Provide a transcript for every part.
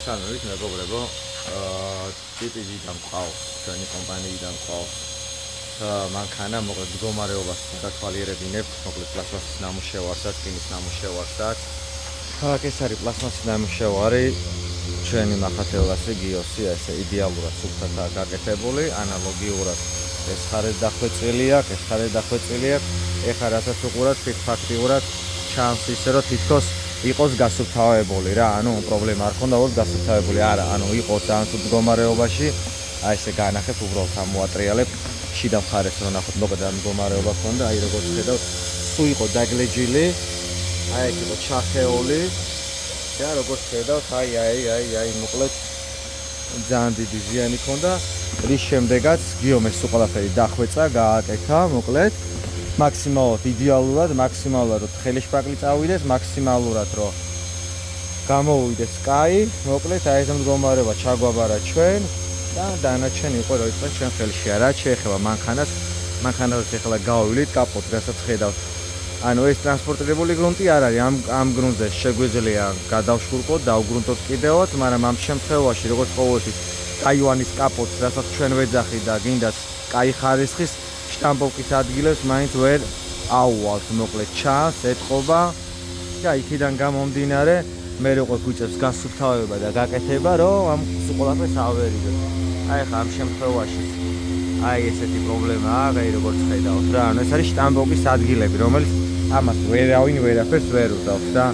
მოგესალმებით მეგობრებო. TPG-დან მყავს, ჩვენი კომპანიიდან მყავს. მანქანა მოკლედ მდგომარეობას გათვალიერებინებთ, მოკლედ პლასმასის ნამუშევარსაც, რკინის ნამუშევარსაც. ეს არის პლასმასის ნამუშევარი. ჩვენი მახათელასი გიოსი ესე იდეალურად სუფთათაა გაკეთებული, ანალოგიურად ეს ხარეს დახვეწილი აქვს, ეს ხარეს დახვეწილი აქვს. ეხლა რასაც უყურებთ, ფაქტიურად ჩანს ისე რომ თითქოს იყოს გასუფთავებული რა, ანუ პრობლემა არ ქონდა, որ გასუფთავებული არა, ანუ იყო ძალიან სუფთა მდგომარეობაში. აი ესე განახეთ, უბრალოდ ამოატრიალებ შიდა მხარეს რომ ნახოთ, მოკლედ ამ მდგომარეობა ქონდა, აი როგორც ხედავთ, სულ იყო დაგლეჯილი, აი ეს იყო ჩახეული და როგორც ხედავთ, აი მოკლედ ძალიან დიდი ზიანი ქონდა. რის შემდეგაც გიომეს სულ ყველაფერი დახვეწა, გააკეთა, მოკლედ მაქსიმალურად იდეალურად, მაქსიმალურად რომ თხელი შპაკლი წავიდეს, მაქსიმალურად რომ გამოვიდეს კაი, მოკლედ აი ეს მდგომარეობა ჩაგვაბარა ჩვენ და დანარჩენი იყო რომ იყოს ჩვენ ხელში. რა შეეხება მანქანას, მანქანას ეხლა გავივლით კაპოტს, რასაც ხედავთ. ანუ ეს ტრანსპორტირებული გრუნტი არ არის, ამ გრუნტზე შეგვიძლია გადავშურყოთ, დავგრუნტოთ კიდევაც, მაგრამ ამ შემთხვევაში როგორც ყოველთვის ტაივანის კაპოტს, რასაც ჩვენ ვეძახით და გინდას კაი ხარისხის შტამპოვკის ადგილებს მაინც ვერ აუვალთ, მოკლედ ჩანს, ეთყობა და იქიდან გამომდინარე მე რო გვიწევს გასუფთავება და გაკეთება, რომ ამ სულ ყველაფერს ავერიდოთ. აი ხა ამ შემთხვევაში აი ესეთი პრობლემა აღარ როგორც ხედავთ რა, ანუ ეს არის შტამპოვკის ადგილები, რომელიც ამას ვერავინ ვერაფერს ვერ უდავს და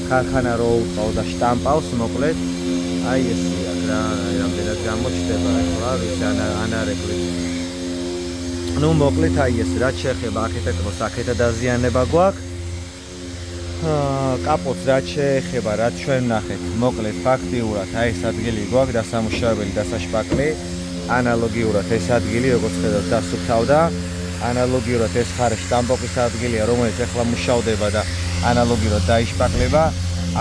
ქარხანა რო უწყავს და შტამპავს, მოკლედ აი ესე აქ რა, რამდენად გამოჩნდება ახლა ვის ანარეკლით. Ну, მოკლედ აი ეს რაც შეეხება არქიტექტურას, აქეთა დაზიანება გვაქვს. კაპოტს რაც შეეხება, რაც ჩვენ ვნახეთ, მოკლედ ფაქტიურად აი ეს ადგილი გვაქვს, დასამუშავებელი, დასაშპაკლი. ანალოგიურად ეს ადგილი, როგორც ხედავთ, დასუფთავდა. ანალოგიურად ეს ხარე შტამპოვკის ადგილია, რომელიც ახლა მუშავდება და ანალოგიურად დაიშპაკლება.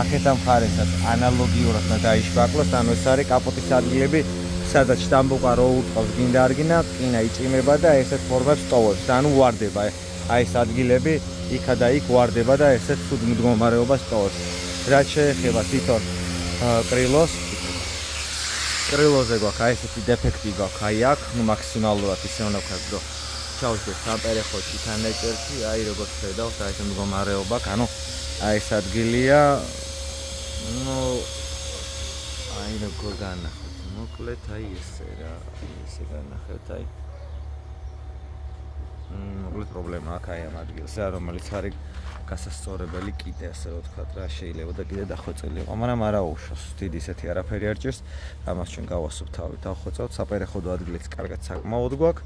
აქეთა მხარესაც ანალოგიურად უნდა დაიშპაკლოს, ანუ ეს არის კაპოტის ადგილები, სადაც შტამპოვკა რო უწყავს გინდა არ გინდა, რკინა იწიმება და ესეთ ფორმებს ტოვებს, ანუ ვარდება. აი ეს ადგილები იქა და იქ ვარდება და ესეთ სულ მდგომარეობას ტოვებს. რაც შეეხება თვითონ კრილოზე გვაქვს აი ესეთი დეფექტი გვაქვს, აი აქ, ნუ მაქსიმალურად ისე უნდა ვქნათ, რომ ჩავშვით სამპერეხოში თან ეჭერში, აი როგორც ხედავთ, აი ეს მდგომარეობა, ანუ აი ეს ადგილია, ნუ აი როგორ განახოთ. მოკლედ აი ესე რა, ესე განახეთ, აი მოკლედ პრობლემა აქვს აი ამ ადგილზე, რომელიც არის გასასწორებელი კიდე, ასე რომ ვთქვათ რა, შეიძლება და კიდე დახვეწილი იყო, მაგრამ არა უშავს, დიდი ისეთი არაფერი არ ჭირს, ამას ჩვენ გავასუფთავით, დავხვეწავთ, საპერეხოდო ადგილიც კარგად საკმაოდ გვაქვს.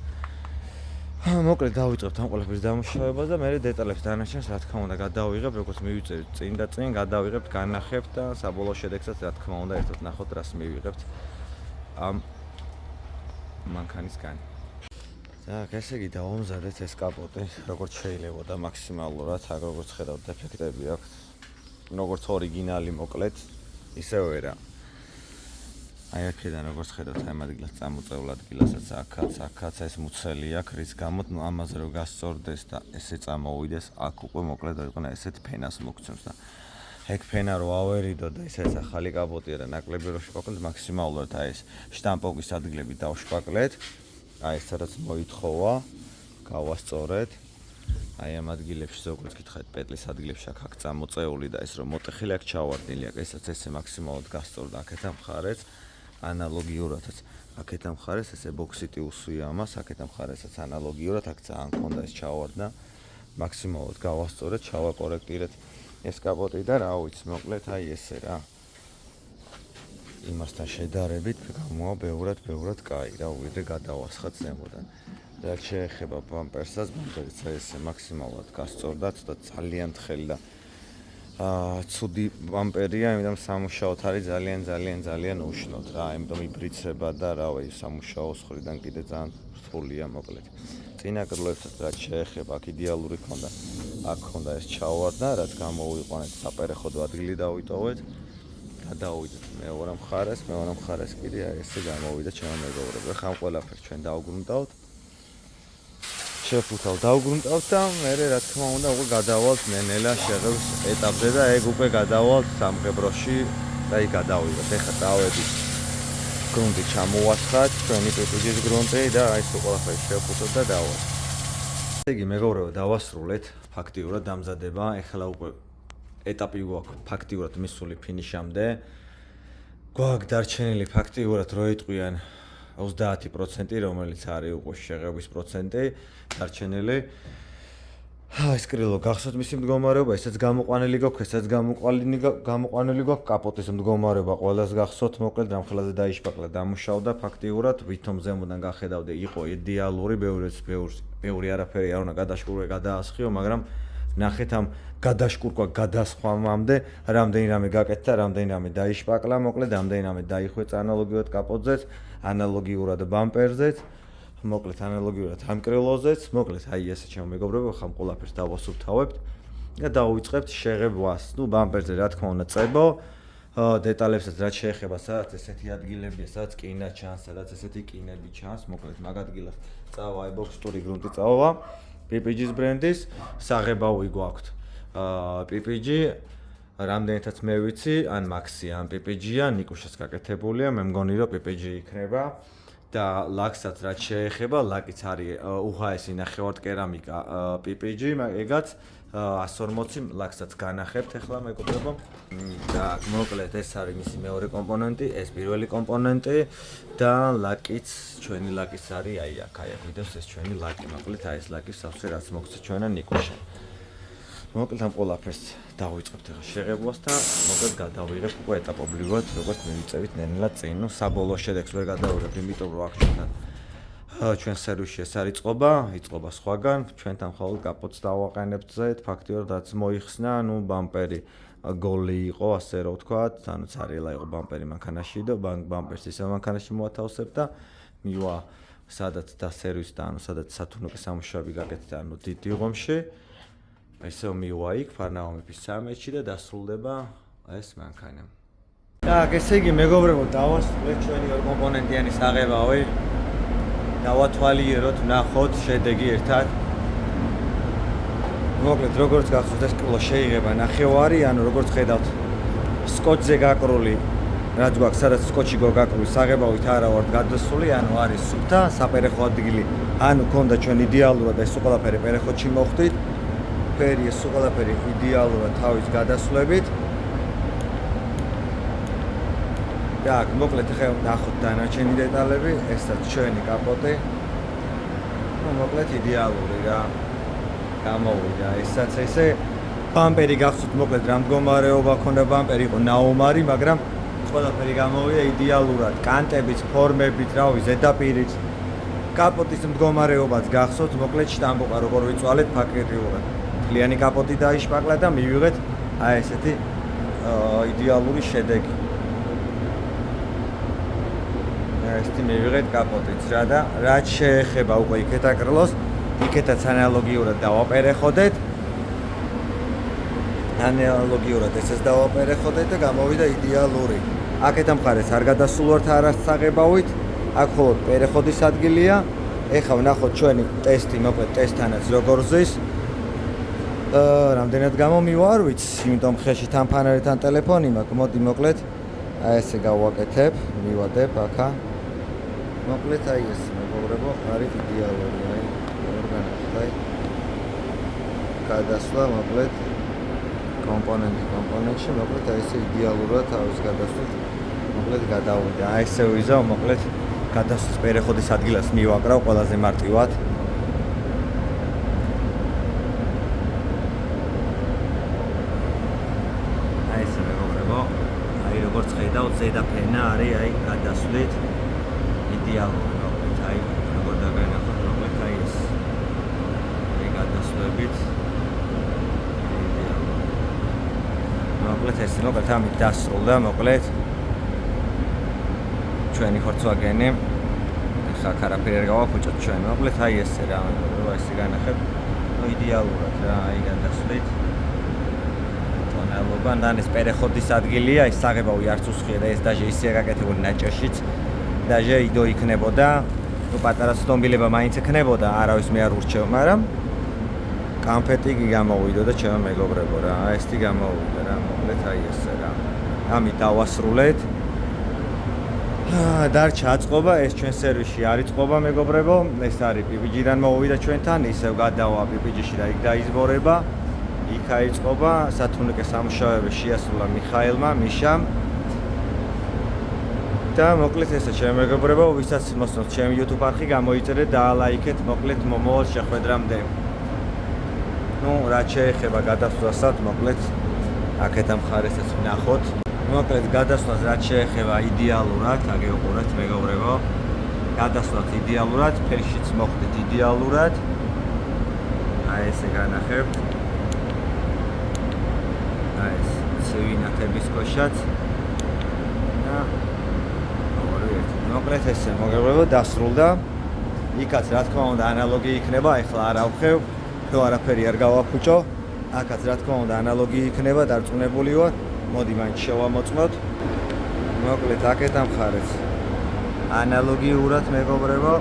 მოკლედ დავიწყებთ ამ ყველაფრის დამუშავებას და მე დეტალებს დანარჩენს რა თქმა უნდა გადავიღებ, როგორც მივიწერთ წინ და წინ გადავიღებთ, განახებთ და საბოლოო შედეგსაც რა თქმა უნდა ერთად ნახოთ რას მივიღებთ ამ მანქანისგან. Так, ესე იგი დავამზადეთ ეს კაპოტი, როგორც შეიძლება და მაქსიმალურად, აქ როგორც ხედავთ, დეფექტები აქვს. როგორც ორიგინალი მოკლედ, ისევე რა. აი აქედან როგორც ხედავთ, აი ამ ადგილას წამოწეულ ადგილასაც აქაც ეს მუცელი აქვს, რის გამოც ნუ ამაზე რომ გასწორდეს და ესე წამოვიდეს, აქ უკვე მოკლედ აიყონა ესეთ ფენას მოგცემს და ეგ ფენა რო ავერიდო და ეს ახალი კაპოტია და ნაკლები რო შპაკლეთ, მაქსიმალურად აი ეს შტამპოვკის ადგილები დავშპაკლეთ. აი ეს სადაც მოითხოვა, გავასწორეთ. აი ამ ადგილებში ზოგადად გითხარით პეტლის ადგილებში აქ წამოწეული და ეს რომ მოტეხილი აქ ჩავარდნილი აქ, ესაც ესე მაქსიმალურად გასწორდა აქეთა მხარეს. ანალოგიურადაც აქეთა მხარეს ესე ბოქსიტი უსვია ამას, აქეთა მხარესაც ანალოგიურად აქ ძალიან ქონდა ეს ჩავარდნა. მაქსიმალურად გავასწორეთ, ჩავაკორექტირეთ ეს კაპოტი და რა ვიცი, მოკლედ აი ესე რა. იმასთან შედარებით გამოა ბევრად კაი რა, ვიდრე გადავასხათ ზემოდან. რაც შეეხება ბამპერსაც, ბამპერიც ესე მაქსიმალურად გასწორდათ და ძალიან თხელი და ცუდი ბამპერია, იმიტომ სამუშაოდ არის ძალიან უშნოდ რა, იმიტომ იბრიცება და რავი, სამუშაოს ხრიდან კიდე ძალიან რთულია მოკლედ. წინა კრილოებსაც რაც შეეხება, აქ იდეალური ქონდა. აქ ქონდა ეს ჩავარდნა, რაც გამოვიყვანეთ საპერეხოდო ადგილი დავიტოვეთ. გადავიდეთ მეორე მხარეს კიდე აი ესე გამოვიდა ჩემო მეგობრებო. ხა ამ ყველაფერს ჩვენ დავგრუნტავთ. შევფუთავ დავგრუნტავთ და მე რა თქმა უნდა უკვე გადავალთ ნენელა შეღებს ეტაპზე და ეგ უკვე გადავალთ სამღებროში და იქ გადავიღეთ. ეხლა წავედით გრუნტი ჩამოვასხათ, ჩვენი PPG-ის გრუნტი და აი ეს ყველაფერი შევხუცოთ და დავასხოთ. ესე იგი, მეგობრებო, დავასრულეთ ფაქტიურად დამზადება. ეხლა უკვე ეტაპი გვაქვს ფაქტიურად მისული ფინიშამდე. გვაქვს დარჩენილი ფაქტიურად რო იტყვიან 30%, რომელიც არის უკვე შეღების პროცენტი დარჩენილი. ეს კრილო გახსოვთ მისი მდგომარეობა, ესაც გამოყვანილი გვაქვს, ესაც გამოყვანილი გვაქვს, კაპოტის მდგომარეობა ყველას გახსოვთ, მოკლედ რამხელაზე დაიშპაკლა, დამუშავდა ფაქტიურად, ვითომ ზემოდან გახედავდი, იყო იდეალური, ბევრი არაფერი არ უნდა გადაშკურვე, გადაასხიო, მაგრამ ნახეთ ამ გადაშკურვა გადასხვამამდე რამდენი რამე გაკეთდა, რამდენი რამე დაიშპაკლა, მოკლედ რამდენი რამე დაიხვეწა ანალოგიურად კაპოტზეც, ანალოგიურად ბამპერზეც, მოკლედ ანალოგიურად ამ კრილოზეც, მოკლედ აი ესე ჩემო მეგობრებო, ხამ ყველაფერს დავასუფთავებთ და დავიწყებთ შეღებვას. ნუ ბამპერზე რა თქმა უნდა წებო, დეტალებსაც რაც შეეხება, სადაც ესეთი ადგილებია, სადაც კინა ჩანს, სადაც ესეთი კინები ჩანს, მოკლედ მაგ ადგილას წავა აი ბოქსტური გრუნტი წავა, PPG-ის ბრენდის, საღებავი გვაქვთ. PPG რამდენითაც მე ვიცი, ან Maxi, ან PPG-ა, ნიკუშას გაკეთებულია, მე მგონი რომ PPG იქნება და ლაკსაც რაც შეეხება, ლაკიც არის UHS-ი ნახევარდ კერამიკა PPG, ეგაც 140 ლაკსაც განახებთ ახლა მეგობრებო. და მოკლედ ეს არის მისი მეორე კომპონენტი, ეს პირველი კომპონენტი და ლაკიც, ჩვენი ლაკიც არის აი აქ, აი აქ ვიდოს ეს ჩვენი ლაკი, მოკლედ აი ეს ლაკის სავსე რაც მოგცა ჩვენა ნიკუშა. მოკლედ ამ ყველაფერს დავიწყებთ ახლა შეღებვას და მოკლედ გადავიღებ უკვე ეტაპობრივად, როგორც მივიწევით ნელ-ნელა წინ. ნუ საბოლოო შედეგს ვერ გადავიღებ, იმიტომ რომ აქ ჩვენ სერვისში ეს არ იწყობა სხვაგან, ჩვენთან მხოლოდ კაპოტს დავაყენებთ ზედ, ფაქტიურად რაც მოიხსნა, ნუ ბამპერი გოლი იყო, ასე რომ ვთქვათ, ანუ ცარიელა იყო ბამპერი მანქანაში და ბამპერს ისე მანქანაში მოათავსებ და მივა სადაც და სერვისთან, ანუ სადაც სათუნუყის სამუშაოები გაკეთდა, ანუ დიდ იღომში. ესე მივა იქ ფარნაუმების 13-ში და დასრულდება ეს მანქანა. Так, ესე იგი მეგობრებო, დავასრულეთ ჩვენი ორ კომპონენტიანი საღებავი. დავათვალიეროთ, ვნახოთ შედეგი ერთად. მოკლედ, როგორც გახსოვთ, ეს კილო შეიღება ნახევარი, ანუ როგორც ხედავთ, სკოჩზე გაკრული, რაც გვაქვს, სადაც სკოჩი გაკრული, საღებავით არა ვართ გადასული, ანუ არის სუფთა, საპერეხო ადგილი, ანუ ქონდა ჩვენ იდეალურად ეს ყველაფერი პერეხოთში მოხვდით. ფერი ეს ყველაფერი იდეალურად თავის გადასვლებით. Так, მოკლედ ხე ნახოთ დანარჩენი დეტალები, ესაც ჩვენი კაპოტი. ნუ მოკლედ იდეალური რა. გამოვიდა ესაც ესე. ბამპერი გახსოვთ მოკლედ რა მდგომარეობა ქონდა ბამპერი, იყო ნაომარი, მაგრამ ყველაფერი გამოვიდა იდეალურად, კანტებით, ფორმებით, რავი, ზედაპირით. კაპოტის მდგომარეობაც გახსოვთ, მოკლედ შტამბოყა როგორ ვიწვალეთ ფაქტიურად. მთლიანი კაპოტი დაიშპაკლა და მივიღეთ აი ესეთი იდეალური შედეგი. ესეთი მივიღეთ კაპოტიც რა და რაც შეეხება უკვე იქეთ აკრილოს, იქეთაც ანალოგიურად დავაპერეხოდეთ. ანალოგიურად ესეც დავაპერეხოდეთ და გამოვიდა იდეალური. აქეთ ამ მხარეს არ გადასულვართ არასაღებავით, აქ მხოლოდ პერეხოდის ადგილია. ეხლა ვნახოთ ჩვენი ტესტი, მოკლედ ტესტთანაც როგორ ზის. რამდენად გამომივა არ ვიცი, იმიტომ ხელში თან ფანერი თან ტელეფონი მაქვს. მოდი მოკლედ აი ესე გავაკეთებ, მივადებ აქა. მოკლედ აი ეს მეგობრებო, არის იდეალური, აი ორგანიზმი, აი გადასვლა მოკლედ კომპონენტში, მოკლედ აი ესე იდეალურად თავის გადასვლით მოკლედ გადავიდა. აი ესე ვიზავ, მოკლედ გადასვლის პერეხოდის ადგილას მივაკრავ ყველაზე მარტივად. აი ესე მეგობრებო, აი როგორც ხედავთ, ზედა ფენა არის აი გადასვლით იდეალური, მოკლედ აი როგორ დაგანახოთ, მოკლედ აი ეს აი გადასვლებით იდეალური. მოკლედ ეს მოკლედ ამით დასრულდა, მოკლედ ჩვენი Volkswagen-ი. ეხლა არაფერი არ გავაფუჭოთ ჩვენ, მოკლედ აი ესე რა, მეგობრებო, ესე განახებ. ნუ იდეალურად რა, აი გადასვლით. ტონალობა, და ეს პერეხოდის ადგილია, ეს საღებავი არც უსხია და ეს დაჟე ისე გაკეთებული ნაჭაშიც. დაჟე იდო იქნებოდა, ნუ პატარა სტომბილება მაინც იქნებოდა, არავის მე არ ურჩევ, მაგრამ კამფეტი კი გამოვიდა და ჩემო მეგობრებო რა, ესეთი გამოვიდა რა, მოკლედ აი ესე რა. ამით დავასრულეთ. დარჩა აწყობა, ეს ჩვენ სერვისში არ იწყობა მეგობრებო, ეს არის PPG-დან მოვიდა ჩვენთან, ისევ გადავა PPG-ში და იქ დაიზბორება. იქ აიწყობა, სათუნიკე სამუშაოები შეასრულა მიხაილმა, მიშამ. და მოკლედ ესა ჩემი მეგობრებო, ვისაც მოსწონთ ჩემი YouTube არხი, გამოიწერეთ და ლაიქეთ, მოკლედ მომავალ შეხვედრამდე. რაც შეეხება გადასვლასაც, მოკლედ აქეთ ამ მხარესაც ვნახოთ. მოკლედ გადასვლას რაც შეეხება იდეალურად, აგე უყურეთ მეგობრებო. გადასვლას იდეალურად, ფერშიც მოხდეთ იდეალურად. აი ესე განახებთ. აი ეს ცივი ნათების ქოშაც. და მოკლედ ესე მოგებრებო დასრულდა. იქაც რა თქმა უნდა ანალოგი იქნება, ეხლა არ ავხევ, რო არაფერი არ გავაფუჭო. აქაც რა თქმა უნდა ანალოგი იქნება, დარწმუნებული ვარ. მოდი მაინც შევამოწმოთ. მოკლედ აქეთ ამ მხარეს ანალოგიურად მეგობრებო.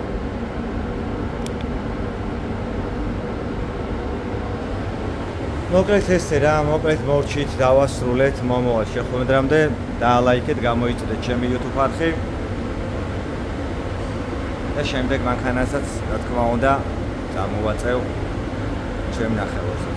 მოკლედ ესე რა, მოკლედ მორჩით დავასრულეთ მომავალ შეხვედრამდე და ლაიქეთ, გამოიწერეთ ჩემი YouTube არხი. და შემდეგ მანქანასაც რა თქმა უნდა გამოვაწევ ჩემ ნახევარს.